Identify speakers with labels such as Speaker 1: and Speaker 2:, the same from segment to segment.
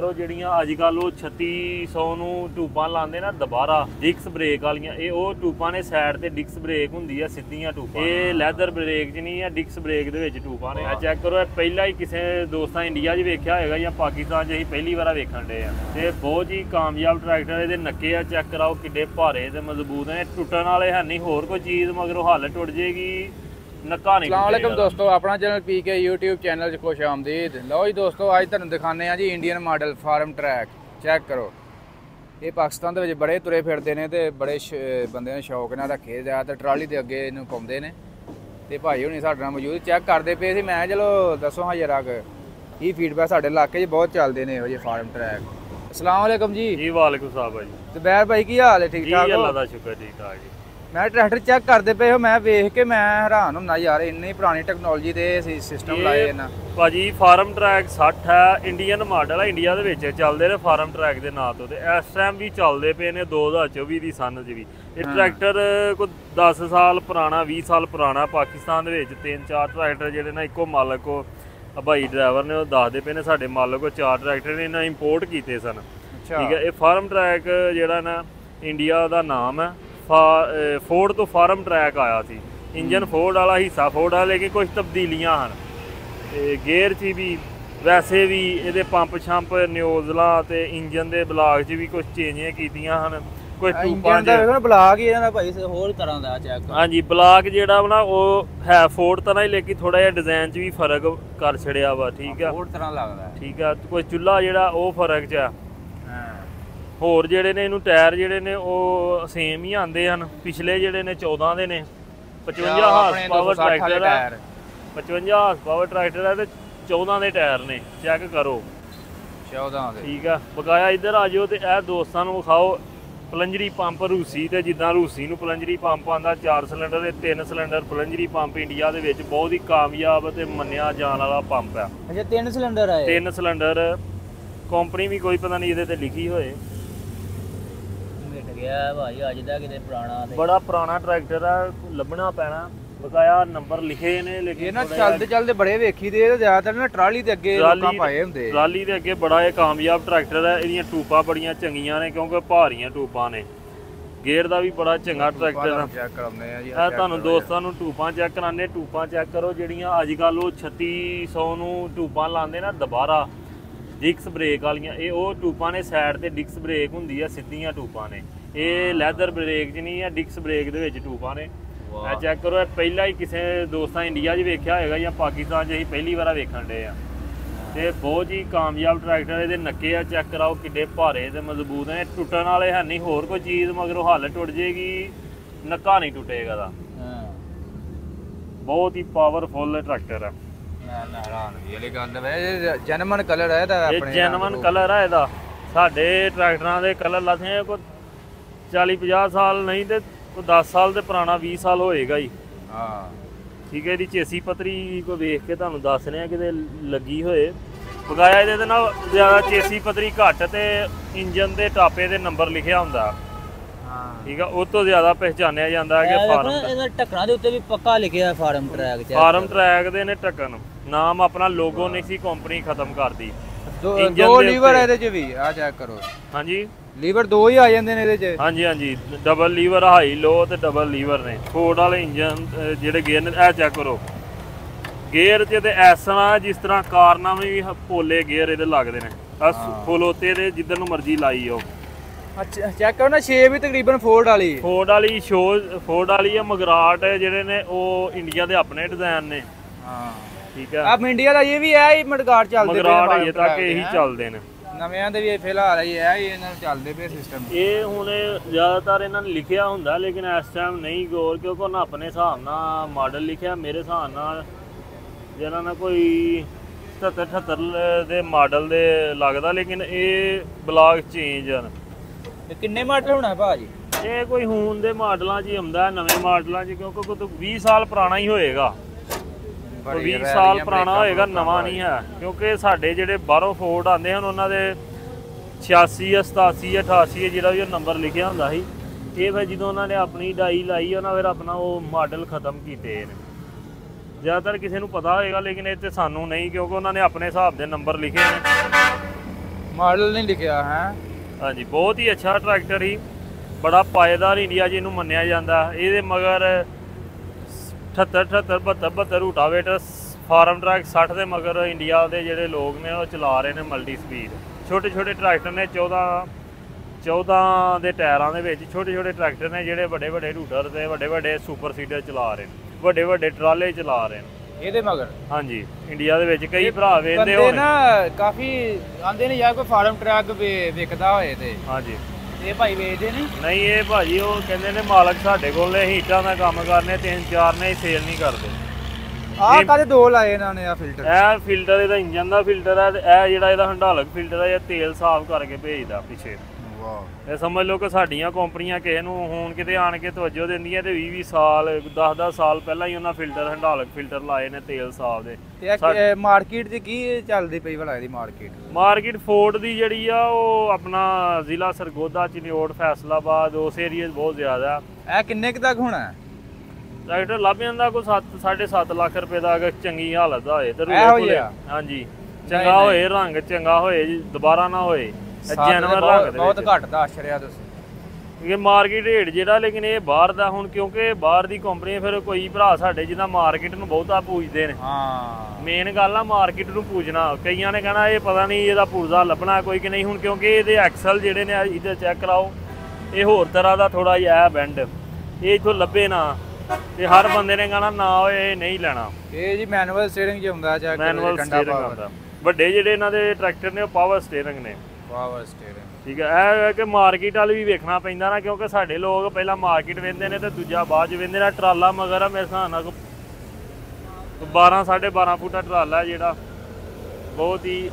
Speaker 1: ਕਰੋ ਜਿਹੜੀਆਂ ਅੱਜ ਕੱਲ ਉਹ 3600 ਨੂੰ ਟੂਬਾਂ ਲਾਉਂਦੇ ਨਾ ਦੁਬਾਰਾ ਡਿਕਸ ਬ੍ਰੇਕ ਵਾਲੀਆਂ, ਇਹ ਉਹ ਟੂਬਾਂ ਨੇ ਸਾਈਡ ਤੇ ਡਿਕਸ ਬ੍ਰੇਕ ਹੁੰਦੀ ਆ ਸਿੱਧੀਆਂ ਟੂਬਾਂ, ਇਹ ਲੈਦਰ ਬ੍ਰੇਕ 'ਚ ਨਹੀਂ ਆ, ਡਿਕਸ ਬ੍ਰੇਕ ਦੇ ਵਿੱਚ ਟੂਬਾਂ ਨੇ। ਆ ਚੈੱਕ ਕਰੋ, ਇਹ ਪਹਿਲਾਂ ਹੀ ਕਿਸੇ ਦੋਸਤਾਂ ਇੰਡੀਆ 'ਚ ਵੇਖਿਆ ਹੋਏਗਾ ਜਾਂ ਪਾਕਿਸਤਾਨ 'ਚ ਅਸੀਂ ਪਹਿਲੀ ਵਾਰ ਵੇਖਣ ਡਏ ਆ। ਤੇ ਬਹੁਤ ਹੀ ਕਾਮਯਾਬ ਟਰੈਕਟਰ, ਇਹਦੇ ਨੱਕੇ ਆ ਚੈੱਕ ਕਰਾਓ ਕਿੱਡੇ ਭਾਰੇ ਤੇ ਮਜ਼ਬੂਤ ਨੇ, ਟੁੱਟਣ ਵਾਲੇ ਹੈ ਨਹੀਂ। ਹੋਰ ਕੋਈ ਚੀਜ਼ ਮਗਰੋਂ ਹੱਲ ਟੁੱਟ ਜੇਗੀ, ਨੱਕਾ ਨਹੀਂ।
Speaker 2: अस्सलाम वालेकुम दोस्तों, अपना चैनल पीके यूट्यूब चैनल च खुश आमदीद। लो जी दोस्तों, अज तुहानूं दिखाने जी Indian model farm track. Check करो, ये पाकिस्तान दे विच बड़े तुरे फिरदे ने ते बड़े बंदे ने शौक नाल रखे, ज़्यादातर ट्राली दे अगे इहनूं पाउंदे ने। ते भाई हुणी साडे नाल मौजूद चैक करदे पे सी, मैं चलो दसो हां जरा की फीडबैक साडे इलाके च बहुत चलदे ने इहो जे फार्म ट्रैक। अस्सलाम वालेकुम जी।
Speaker 1: जी वालेकुम सलाम भाई।
Speaker 2: ते बैर भाई की हाल है? ठीक ठाक हो?
Speaker 1: अल्लाह दा शुक्र, ठीक ठाक जी।
Speaker 2: मैं ट्रैक्टर चेक करते पे हो, मैं वेख के मैं हैरान हुंदा यार, इन्नी पुरानी टेक्नोलॉजी दे सिस्टम लाए ना
Speaker 1: भाजी। फार्म ट्रैक 60 है, इंडियन मॉडल है, इंडिया दे विच चलदे ने फार्म ट्रैक दे नाम तो, ते इस टाइम भी चलदे पे ने 2024 दी सन च भी। ये ट्रैक्टर कोई 10 साल पुराना 20 साल पुराना, पाकिस्तान दे विच 3-4 ट्रैक्टर जेहड़े ना इक्को मालक को भाई ड्राइवर ने दसदे पे ने साडे मालक को 4 ट्रैक्टर ने इन्हां इंपोर्ट कीते सन। ठीक है, ये फार्म ट्रैक जेहड़ा ना इंडिया दा नाम है। फोर्ड तो फार्म ट्रैक आया सी, इंजन फोर्ड वाला, हिस्सा फोर्ड वाला, लेकिन कुछ तब्दीलियां हैं गेयर च भी, वैसे भी ये पंप छंप न्यूज़लां ते इंजन के ब्लाक च भी कुछ चेंजियां कीतियां हैं। कुछ टूपां
Speaker 2: ब्लाक ही ना भाई होर तरह दा चेक।
Speaker 1: हाँ जी, ब्लाक जेड़ा ना वो है फोर्ड तरह ही, लेकिन थोड़ा जिहा डिजाइन च भी फर्क कर छड़िया वा। ठीक है,
Speaker 2: फोर्ड तरह लगदा है।
Speaker 1: ठीक है, कोई चुल्हा जेड़ा वो फर्क च है। होर जेहड़े ने इनू टायर जेहड़े ने वो सेम ही आंदे हन। पिछले जेहड़े ने 14 दे ने, 55 हार्स पावर ट्रैक्टर है, 55 हार्स पावर ट्रैक्टर है ते 14 दे टायर ने। चेक करो
Speaker 2: 14 दे।
Speaker 1: ठीक है, बकाया इधर आ जाओ ते ए दोस्तां नू विखाओ पलंजरी पंप रूसी, ते जिद्दां रूसी नू पलंजरी पंप आंदा 4 सिलेंडर ते 3 सिलेंडर पलंजरी पंप इंडिया दे विच बहुत ही कामयाब ते मन्निया जाण वाला पंप है।
Speaker 2: अच्छा, 3 सिलेंडर है? 3
Speaker 1: सिलेंडर, कंपनी भी कोई पता नहीं इहदे ते लिखी होए।
Speaker 2: भाई अज दा किते पुराना,
Speaker 1: बड़ा पुराना ट्रैक्टर है, लभना पैना। बकाया नंबर लिखे ने, लेकिन
Speaker 2: ना चलदे चलदे बड़े वेखी दे, ज्यादातर ना ट्राली दे अगे लोकां पाए हुंदे।
Speaker 1: ट्राली दे अगे बड़ा ये कामयाब ट्रैक्टर है। इहदियां टूपां बड़ियां चंगियां ने क्योंकि भारियां टूपां ने। गेयर दा भी बड़ा चंगा ट्रैक्टर है।
Speaker 2: चेक करने आ जी,
Speaker 1: ਇਹ ਤੁਹਾਨੂੰ ਦੋਸਤਾਂ ਨੂੰ ਟੂਬਾਂ ਚੈੱਕ ਕਰਾਣੇ। ਟੂਬਾਂ ਚੈੱਕ ਕਰੋ ਜਿਹੜੀਆਂ ਅੱਜ ਕੱਲ ਉਹ 3600 ਨੂੰ ਟੂਬਾਂ ਲਾਉਂਦੇ ਨਾ ਦੁਬਾਰਾ ਡਿਕਸ ਬ੍ਰੇਕ ਵਾਲੀਆਂ, ਇਹ ਉਹ ਟੂਬਾਂ ਨੇ ਸਾਈਡ ਤੇ ਡਿਕਸ ਬ੍ਰੇਕ ਹੁੰਦੀ ਆ, ਸਿੱਧੀਆਂ ਟੂਬਾਂ ਨੇ। ਇਹ ਲੈਦਰ ਬ੍ਰੇਕ 'ਚ ਨਹੀਂ ਆ, ਡਿਕਸ ਬ੍ਰੇਕ ਦੇ ਵਿੱਚ ਟੂਬਾਂ ਨੇ। ਇਹ ਚੈੱਕ ਕਰੋ, ਇਹ ਪਹਿਲਾਂ ਹੀ ਕਿਸੇ ਦੋਸਤਾਂ ਇੰਡੀਆ 'ਚ ਵੇਖਿਆ ਹੋਏਗਾ ਜਾਂ ਪਾਕਿਸਤਾਨ 'ਚ ਅਸੀਂ ਪਹਿਲੀ ਵਾਰ ਵੇਖਣ ਡਏ ਆ। ਤੇ ਬਹੁਤ ਹੀ ਕਾਮਯਾਬ ਟਰੈਕਟਰ, ਇਹਦੇ ਨੱਕੇ ਆ ਚੈੱਕ ਕਰਾਓ ਕਿੱਡੇ ਭਾਰੇ ਤੇ ਮਜ਼ਬੂਤ ਨੇ, ਟੁੱਟਣ ਵਾਲੇ ਹੈ ਨਹੀਂ। ਹੋਰ ਕੋਈ ਚੀਜ਼ ਮਗਰੋਂ ਹੱਲ ਟੁੱਟ ਜੇਗੀ, ਨੱਕਾ ਨਹੀਂ ਟੁੱਟੇਗਾ ਦਾ। ਬਹੁਤ ਹੀ ਪਾਵਰਫੁਲ ਟਰੈਕਟਰ ਆ।
Speaker 2: ਜੈਨੂਇਨ ਕਲਰ ਹੈ ਇਹਦਾ,
Speaker 1: ਇਹ ਜੈਨੂਇਨ ਕਲਰ ਹੈ ਇਹਦਾ। ਸਾਡੇ ਟਰੈਕਟਰਾਂ ਦੇ ਕਲਰ ਲਾਥੇ ਕੋਈ 40-50 ਸਾਲ ਨਹੀਂ ਤੇ 10 ਸਾਲ ਤੇ ਪੁਰਾਣਾ 20 ਸਾਲ ਹੋਏਗਾ ਹੀ।
Speaker 2: ਹਾਂ
Speaker 1: ਠੀਕ ਹੈ, ਇਹਦੀ ਚੇਸੀ ਪੱਤਰੀ ਕੋਈ ਵੇਖ ਕੇ ਤੁਹਾਨੂੰ ਦੱਸ ਰਹੇ ਆ ਕਿਤੇ ਲੱਗੀ ਹੋਏ। ਬਗਾਇਆ ਇਹਦੇ ਨਾਲ ਜ਼ਿਆਦਾ ਚੇਸੀ ਪੱਤਰੀ ਘੱਟ ਤੇ ਇੰਜਨ ਦੇ ਟਾਪੇ ਦੇ ਨੰਬਰ ਲਿਖਿਆ ਹੁੰਦਾ। ਠੀਕ ਆ, ਉਹ ਤੋਂ ਜ਼ਿਆਦਾ ਪਹਿਚਾਨਿਆ ਜਾਂਦਾ ਹੈ ਕਿ ਫਾਰਮ
Speaker 2: ਇਹਦਾ ਢੱਕਣਾ ਦੇ ਉੱਤੇ ਵੀ ਪੱਕਾ ਲਿਖਿਆ ਫਾਰਮ ਟਰੈਕ।
Speaker 1: ਫਾਰਮ ਟਰੈਕ ਦੇ ਨੇ ਢੱਕਣ, ਨਾਮ ਆਪਣਾ ਲੋਗੋ ਨਹੀਂ ਸੀ ਕੰਪਨੀ ਖਤਮ ਕਰਦੀ।
Speaker 2: ਦੋ ਲੀਵਰ ਇਹਦੇ ਚ ਵੀ ਆ ਚੈੱਕ ਕਰੋ।
Speaker 1: ਹਾਂਜੀ,
Speaker 2: ਲੀਵਰ ਦੋ ਹੀ ਆ ਜਾਂਦੇ ਨੇ ਇਹਦੇ ਚ।
Speaker 1: ਹਾਂਜੀ ਹਾਂਜੀ, ਡਬਲ ਲੀਵਰ, ਹਾਈ ਲੋ ਤੇ ਡਬਲ ਲੀਵਰ ਨੇ। ਫੋਰਡ ਵਾਲੇ ਇੰਜਨ ਜਿਹੜੇ ਗੇਅਰ ਨੇ, ਇਹ ਚੈੱਕ ਕਰੋ ਗੇਅਰ 'ਚ ਤੇ ਇਸ ਤਰ੍ਹਾਂ ਜਿਸ ਤਰ੍ਹਾਂ ਕਾਰਾਂ ਵੀ ਪੋਲੇ ਗੇਅਰ ਇਹਦੇ ਲੱਗਦੇ ਨੇ। ਖੋਲੋਤੇ ਦੇ ਜਿੱਧਰ ਨੂੰ ਮਰਜ਼ੀ ਲਾਈ ਉਹ।
Speaker 2: ਅੱਛਾ, ਚੈੱਕ ਕਰੋ ਨਾ, 6 ਵੀ ਤਕਰੀਬਨ ਫੋਰਡ ਵਾਲੀ
Speaker 1: ਸ਼ੋ ਫੋਰਡ ਵਾਲੀ ਆ। ਮਗਰਾਟ ਜਿਹੜੇ ਨੇ ਉਹ ਇੰਡੀਆ ਦੇ ਆਪਣੇ ਡਿਜ਼ਾਈਨ ਨੇ।
Speaker 2: ਹਾਂ
Speaker 1: ਠੀਕ ਹੈ,
Speaker 2: ਆਪ ਇੰਡੀਆ ਦਾ ਇਹ ਵੀ ਹੈ ਹੀ ਮਗਰਾਟ ਚੱਲਦੇ ਪਏ,
Speaker 1: ਮਗਰਾਟ ਇਹ ਤੱਕ ਇਹੀ ਚੱਲਦੇ ਨੇ।
Speaker 2: ਨਵਿਆਂ ਦੇ ਵੀ ਫਿਲਹਾਲ ਇਹ ਹੈ, ਇਹਨਾਂ ਨੂੰ ਚੱਲਦੇ ਪਏ ਸਿਸਟਮ।
Speaker 1: ਇਹ ਹੁਣ ਜ਼ਿਆਦਾਤਰ ਇਹਨਾਂ ਨੇ ਲਿਖਿਆ ਹੁੰਦਾ, ਲੇਕਿਨ ਇਸ ਟਾਈਮ ਨਹੀਂ ਗੌਰ, ਕਿਉਂਕਿ ਉਹਨਾਂ ਆਪਣੇ ਹਿਸਾਬ ਨਾਲ ਮਾਡਲ ਲਿਖਿਆ। ਮੇਰੇ ਹਿਸਾਬ ਨਾਲ ਜਿਹਨਾਂ ਨਾਲ ਕੋਈ 77-78 ਦੇ ਮਾਡਲ ਦੇ ਲੱਗਦਾ, ਲੇਕਿਨ ਇਹ ਬਲਾਕ ਚੇਂਜ ਹਨ।
Speaker 2: ਕਿੰਨੇ ਮਾਡਲ ਹੋਣਾ ਭਾਜੀ?
Speaker 1: ਇਹ ਕੋਈ ਹੁਣ ਦੇ ਮਾਡਲਾਂ 'ਚ ਹੀ ਹੁੰਦਾ, ਨਵੇਂ ਮਾਡਲਾਂ 'ਚ, ਕਿਉਂਕਿ ਕੋਈ 20 ਸਾਲ ਪੁਰਾਣਾ ਹੀ ਹੋਏਗਾ। 20 ਸਾਲ ਪੁਰਾਣਾ ਹੋਏਗਾ, ਨਵਾਂ ਨਹੀਂ ਹੈ। ਕਿਉਂਕਿ ਸਾਡੇ ਜਿਹੜੇ ਬਾਹਰੋਂ ਫੋਰਡ ਆਉਂਦੇ ਹਨ ਉਹਨਾਂ ਦੇ 86 87 88 ਜਿਹੜਾ ਵੀ ਨੰਬਰ ਲਿਖਿਆ ਹੁੰਦਾ ਸੀ। ਇਹ ਫਿਰ ਜਦੋਂ ਉਹਨਾਂ ਨੇ ਆਪਣੀ ਡਾਈ ਲਾਈ, ਉਹਨਾਂ ਫਿਰ ਆਪਣਾ ਉਹ ਮਾਡਲ ਖਤਮ ਕੀਤੇ ਨੇ। ਜ਼ਿਆਦਾਤਰ ਕਿਸੇ ਨੂੰ ਪਤਾ ਹੋਏਗਾ, ਲੇਕਿਨ ਇਹ ਤੇ ਸਾਨੂੰ ਨਹੀਂ, ਕਿਉਂਕਿ ਉਹਨਾਂ ਨੇ ਆਪਣੇ ਹਿਸਾਬ ਦੇ ਨੰਬਰ ਲਿਖੇ ਨੇ।
Speaker 2: ਮਾਡਲ ਨਹੀਂ ਲਿਖਿਆ ਹੈ।
Speaker 1: ਹਾਂਜੀ ਬਹੁਤ ਹੀ ਅੱਛਾ ਟਰੈਕਟਰ ਹੀ, ਬੜਾ ਪਾਏਦਾਰ ਇੰਡੀਆ 'ਚ ਇਹਨੂੰ ਮੰਨਿਆ ਜਾਂਦਾ। ਇਹਦੇ ਮਗਰ 78 72 ਰੂਟਾਵੇਟਰ ਫਾਰਮ ਟਰੈਕ 60 ਦੇ ਮਗਰ ਇੰਡੀਆ ਦੇ ਜਿਹੜੇ ਲੋਕ ਨੇ ਉਹ ਚਲਾ ਰਹੇ ਨੇ ਮਲਟੀ ਸਪੀਡ। ਛੋਟੇ ਛੋਟੇ ਟਰੈਕਟਰ ਨੇ 14 ਦੇ ਟਾਇਰਾਂ ਦੇ ਵਿੱਚ, ਛੋਟੇ ਛੋਟੇ ਟਰੈਕਟਰ ਨੇ ਜਿਹੜੇ ਵੱਡੇ ਵੱਡੇ ਰੂਟਰ ਤੇ ਵੱਡੇ ਵੱਡੇ ਸੁਪਰ ਸੀਡਰ ਚਲਾ ਰਹੇ ਨੇ, ਵੱਡੇ ਵੱਡੇ ਟਰਾਲੇ ਚਲਾ ਰਹੇ ਨੇ
Speaker 2: ਇਹਦੇ ਮਗਰ।
Speaker 1: ਹਾਂਜੀ ਇੰਡੀਆ ਦੇ ਵਿੱਚ ਕਈ ਭਰਾ ਵੇਚਦੇ
Speaker 2: ਬੰਦੇ
Speaker 1: ਹੋਣੇ
Speaker 2: ਨਾ ਕਾਫੀ ਆਂਦੇ ਨੇ ਯਾਰ ਕੋਈ ਫਾਰਮ ਟਰੈਕ ਵਿਕਦਾ ਹੋਏ ਤੇ
Speaker 1: ਹਾਂਜੀ
Speaker 2: ਇਹ ਭਾਈ ਵੇਚਦੇ ਨਹੀਂ।
Speaker 1: ਨਹੀਂ ਇਹ ਭਾਜੀ ਉਹ ਕਹਿੰਦੇ ਨੇ ਮਾਲਕ ਸਾਡੇ ਕੋਲ ਨੇ ਹੀਟਾਂ ਦਾ ਕੰਮ ਕਰਨੇ 3-4 ਨੇ, ਸੇਲ ਨਹੀਂ ਕਰਦੇ।
Speaker 2: ਆਹ ਕਾਹਦੇ ਦੋ ਲਾਏ ਇਹਨਾਂ ਨੇ ਆ ਫਿਲਟਰ?
Speaker 1: ਇਹ ਫਿਲਟਰ ਇਹਦਾ ਇੰਜਨ ਦਾ ਫਿਲਟਰ ਹੈ ਤੇ ਇਹ ਜਿਹੜਾ ਇਹਦਾ ਹੰਡਾਲਕ ਫਿਲਟਰ ਹੈ ਇਹ ਤੇਲ ਸਾਫ਼ ਕਰਕੇ ਭੇਜਦਾ ਪਿੱਛੇ।
Speaker 2: ਵਾਹ।
Speaker 1: ਇਹ ਸਮਝ ਲਓ ਕਿ ਸਾਡੀਆਂ ਕੰਪਨੀਆਂ ਕਿਸੇ ਨੂੰ ਹੁਣ ਕਿਤੇ ਆਣ ਕੇ ਤਵੱਜੋ ਦਿੰਦੀਆਂ ਤੇ 20 ਸਾਲ 10 ਸਾਲ ਪਹਿਲਾਂ ਹੀ ਉਹਨਾਂ ਫਿਲਟਰ ਹੰਡਾਲਕ ਫਿਲਟਰ ਲਾਏ ਨੇ ਤੇਲ ਸਾਫ਼ ਦੇ।
Speaker 2: ਤੇ ਮਾਰਕੀਟ 'ਚ ਕੀ ਚੱਲਦੀ ਪਈ ਭਲਾ ਇਹਦੀ
Speaker 1: ਮਾਰਕੀਟ ਫੋਰਡ ਦੀ ਜਿਹੜੀ ਆ ਉਹ ਆਪਣਾ ਜ਼ਿਲ੍ਹਾ ਸਰਗੋਦਾ, ਚਨਿਓਟ, ਫੈਸਲਾਬਾਦ ਉਸ ਏਰੀਏ 'ਚ ਬਹੁਤ ਜ਼ਿਆਦਾ।
Speaker 2: ਇਹ ਕਿੰਨੇ ਕੁ ਤੱਕ ਹੋਣਾ?
Speaker 1: ਟਰੈਕਟਰ ਲੱਭ ਜਾਂਦਾ ਕੋਈ 7.5 ਲੱਖ ਰੁਪਏ ਦਾ ਅਗਰ ਚੰਗੀ ਹਾਲਤ ਦਾ ਹੋਏ ਤੇ ਹਾਂਜੀ ਚੰਗਾ ਹੋਏ, ਰੰਗ ਚੰਗਾ ਹੋਏ ਜੀ, ਦੁਬਾਰਾ ਨਾ ਹੋਏ, ਜੈਨੂਇਨ ਰੰਗ ਦੇ
Speaker 2: ਬਹੁਤ ਘੱਟ ਦਾ ਆਸ਼ਰਿਆ ਤੁਸੀਂ।
Speaker 1: ਇਹ ਮਾਰਕੀਟ ਰੇਟ ਜਿਹੜਾ, ਲੇਕਿਨ ਇਹ ਬਾਹਰ ਦਾ ਹੁਣ ਕਿਉਂਕਿ ਬਾਹਰ ਦੀ ਕੰਪਨੀ ਫਿਰ ਕੋਈ ਭਰਾ ਸਾਡੇ ਜਿਹਦਾ ਮਾਰਕੀਟ ਨੂੰ ਬਹੁਤਾ ਪੂਜਦੇ ਨੇ।
Speaker 2: ਹਾਂ
Speaker 1: ਮੇਨ ਗੱਲ ਆ ਮਾਰਕੀਟ ਨੂੰ ਪੂਜਣਾ। ਕਈਆਂ ਨੇ ਕਹਿਣਾ ਇਹ ਪਤਾ ਨਹੀਂ ਇਹਦਾ ਪੁਰਜ਼ਾ ਲੱਭਣਾ ਕੋਈ ਕਿ ਨਹੀਂ। ਹੁਣ ਕਿਉਂਕਿ ਇਹਦੇ ਐਕਸਲ ਜਿਹੜੇ ਨੇ ਇਹਦੇ ਚੈੱਕ ਕਰਾਓ, ਇਹ ਹੋਰ ਤਰ੍ਹਾਂ ਦਾ ਥੋੜਾ ਜਿਹਾ ਬੈਂਡ, ਇਹ ਇਥੋਂ ਲੱਭੇ ਨਾ ਤੇ ਹਰ ਬੰਦੇ ਨੇ ਕਹਿਣਾ ਨਾ ਹੋਏ ਨਹੀਂ ਲੈਣਾ।
Speaker 2: ਇਹ ਜੀ ਮੈਨੂਅਲ ਸਟੀਅਰਿੰਗ 'ਚ ਹੁੰਦਾ ਚੈੱਕ
Speaker 1: ਮੈਨੂਅਲ ਸਟੀਅਰਿੰਗ ਹੁੰਦਾ। ਵੱਡੇ ਜਿਹੜੇ ਇਹਨਾਂ ਦੇ ਟਰੈਕਟਰ ਨੇ ਉਹ ਪਾਵਰ ਸਟੀਅਰਿੰਗ ਨੇ।
Speaker 2: ਪਾਵਰ ਸਟੀਅਰਿੰਗ
Speaker 1: ਠੀਕ ਹੈ। ਇਹ ਹੈ ਕਿ ਮਾਰਕੀਟ ਵਾਲ ਵੀ ਵੇਖਣਾ ਪੈਂਦਾ ਨਾ, ਕਿਉਂਕਿ ਸਾਡੇ ਲੋਕ ਪਹਿਲਾਂ ਮਾਰਕੀਟ ਵੇਂਦੇ ਨੇ ਤੇ ਦੂਜਾ ਬਾਅਦ 'ਚ ਵੇਂਦੇ ਨੇ। ਟਰਾਲਾ ਮਗਰ ਆ ਮੇਰੇ ਹਿਸਾਬ ਨਾਲ 12 12.5 ਫੁੱਟ ਟਰਾਲਾ ਜਿਹੜਾ ਬਹੁਤ ਹੀ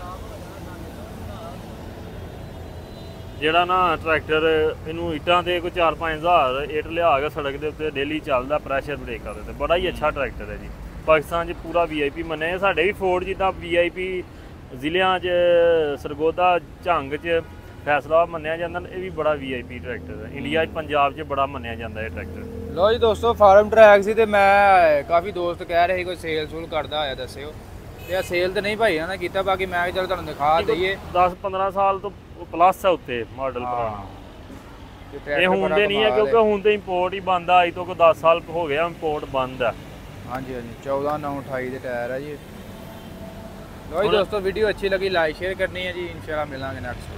Speaker 1: ਜਿਹੜਾ ਨਾ ਟਰੈਕਟਰ ਇਹਨੂੰ ਇੱਟਾਂ ਤੇ ਕੋਈ 4-5 ਹਜ਼ਾਰ ਇੱਟ ਲਿਆ ਕੇ ਸੜਕ ਦੇ ਉੱਤੇ ਡੇਲੀ ਚੱਲਦਾ ਪ੍ਰੈਸ਼ਰ ਬ੍ਰੇਕਾਂ ਦੇ ਤੇ। ਬੜਾ ਹੀ ਅੱਛਾ ਟਰੈਕਟਰ ਹੈ ਜੀ। ਪਾਕਿਸਤਾਨ 'ਚ ਪੂਰਾ VIP ਮੰਨਿਆ। ਸਾਡੇ ਵੀ ਫੋਰਡ ਜਿੱਦਾਂ VIP ਜ਼ਿਲ੍ਹਿਆਂ 'ਚ ਸਰਗੋਦਾ, ਝੰਗ 'ਚ, ਫੈਸਲਾਬਾਦ ਮੰਨਿਆ ਜਾਂਦਾ, ਇਹ ਵੀ ਬੜਾ VIP ਟਰੈਕਟਰ ਹੈ। ਇੰਡੀਆ 'ਚ ਪੰਜਾਬ 'ਚ ਬੜਾ ਮੰਨਿਆ ਜਾਂਦਾ ਇਹ ਟਰੈਕਟਰ।
Speaker 2: ਲੋ ਜੀ ਦੋਸਤੋ ਫਾਰਮ ਟਰੈਕ ਸੀ ਤੇ ਮੈਂ ਕਾਫੀ ਦੋਸਤ ਕਹਿ ਰਹੇ ਸੀ ਕੋਈ ਸੇਲ ਸੂਲ ਕਰਦਾ ਹੋਇਆ ਦੱਸਿਓ। ਤੇ ਆ ਸੇਲ ਤੇ ਨਹੀਂ ਭਾਈ ਨਾ ਕੀਤਾ, ਬਾਕੀ ਮੈਂ ਚਲ ਤੁਹਾਨੂੰ ਦਿਖਾ ਦਈਏ।
Speaker 1: 10-15 ਸਾਲ ਤੋਂ ਪਲੱਸ ਹੈ ਉੱਤੇ ਮਾਡਲ ਪੁਰਾਣਾ। ਇਹ ਹੁਣ ਦੇ ਨਹੀਂ ਹੈ ਕਿਉਂਕਿ ਹੁਣ ਤੇ ਇੰਪੋਰਟ ਹੀ ਬੰਦ ਆ। ਅੱਜ ਤੋਂ ਕੋਈ 10 ਸਾਲ ਹੋ ਗਿਆ ਇੰਪੋਰਟ ਬੰਦ ਆ।
Speaker 2: ਹਾਂਜੀ 14/9/28 ਦੇ ਟਾਇਰ ਹੈ ਜੀ। ਲੋ ਜੀ ਦੋਸਤੋ ਵੀਡੀਓ ਅੱਛੀ ਲੱਗੀ ਲਾਈਕ ਸ਼ੇਅਰ ਕਰਨੀ ਹੈ ਜੀ। ਇਨਸ਼ਾਅੱਲਾ ਮਿਲਾਂਗੇ ਨੈਕਸਟ।